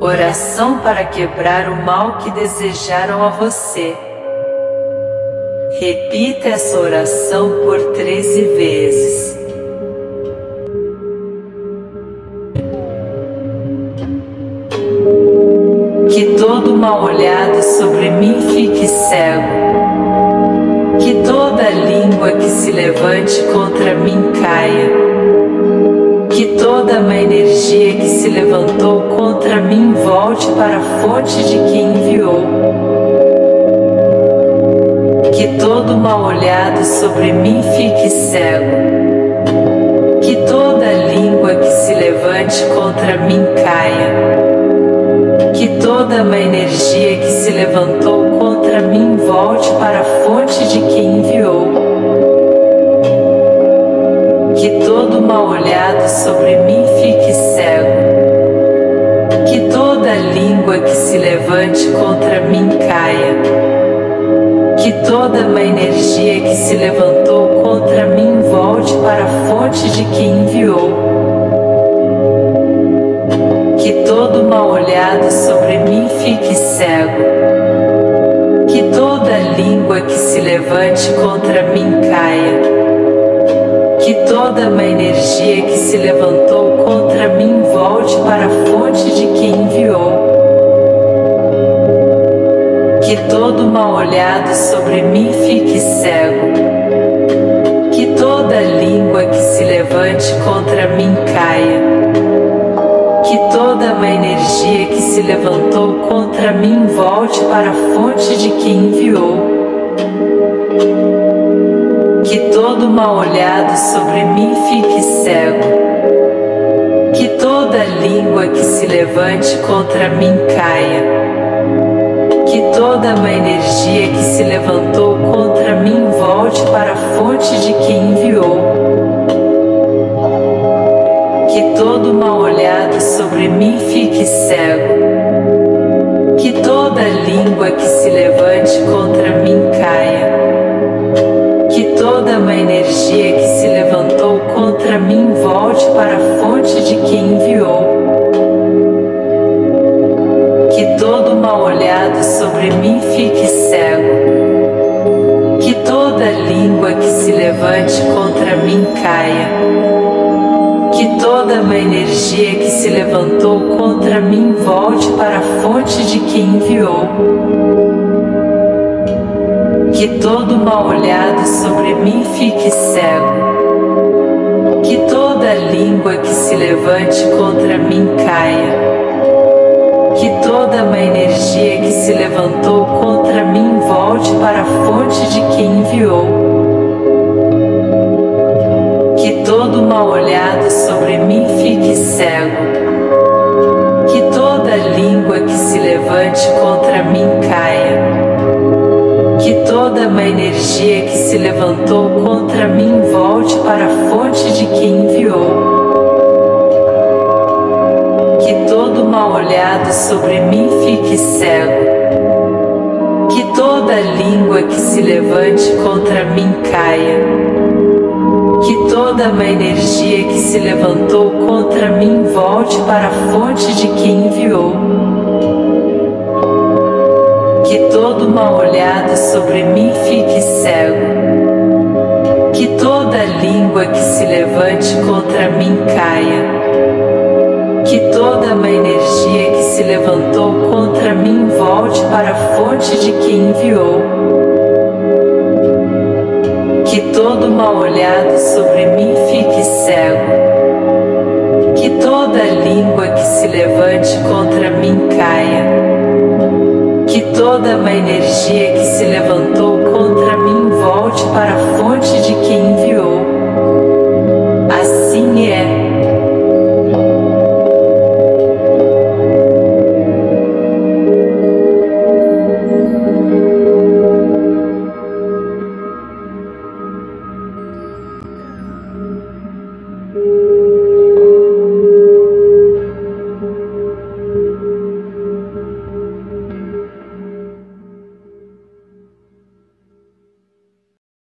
Oração para quebrar o mal que desejaram a você. Repita essa oração por 13 vezes. Que todo mal olhado sobre mim fique cego. Que toda língua que se levante contra mim caia. Que toda má energia que se levantou contra mim volte para a fonte de quem enviou. Que todo mal olhado sobre mim fique cego. Que toda língua que se levante contra mim caia. Que toda má energia que se levantou contra mim volte para a fonte de quem enviou. Que todo mal olhado sobre mim fique cego. Que toda língua que se levante contra mim caia. Que toda má energia que se levantou contra mim volte para a fonte de quem enviou. Que todo mal olhado sobre mim fique cego. Que toda língua que se levante contra mim caia. Que toda má energia que se levantou contra mim volte para a fonte de quem enviou. Que todo mal olhado sobre mim fique cego. Que toda língua que se levante contra mim caia. Que toda má energia que se levantou contra mim volte para a fonte de quem enviou. Que todo mal olhado sobre mim fique cego. Que toda língua que se levante contra mim caia. Que toda má energia que se levantou contra mim volte para a fonte de quem enviou. Que todo mal olhado sobre mim fique cego. Que toda língua que se levante contra mim caia. Que toda má energia que se levantou contra mim volte para a fonte de quem enviou. Que todo mal olhado sobre mim fique cego. Que toda língua que se levante contra mim caia. Que toda má energia que se levantou contra mim volte para a fonte de quem enviou. Que todo mal olhado sobre mim fique cego. Que toda língua que se levante contra mim caia. Que toda má energia que se levantou contra mim volte para a fonte de quem enviou. Que todo mal olhado sobre mim fique cego. Que toda língua que se levante contra mim caia. Que toda má energia que se levantou contra mim volte para a fonte de quem enviou. Que todo mal olhado sobre mim fique cego. Que toda língua que se levante contra mim caia. Que toda má energia que se levantou contra mim volte para a fonte de quem enviou. Que todo mal olhado sobre mim fique cego. Que toda língua que se levante contra mim caia. Que toda má energia que se levantou contra mim volte para a fonte de quem enviou. Que todo mal olhado sobre mim fique cego. Que toda língua que se levante contra mim caia. Que toda má energia que se levantou contra mim volte para a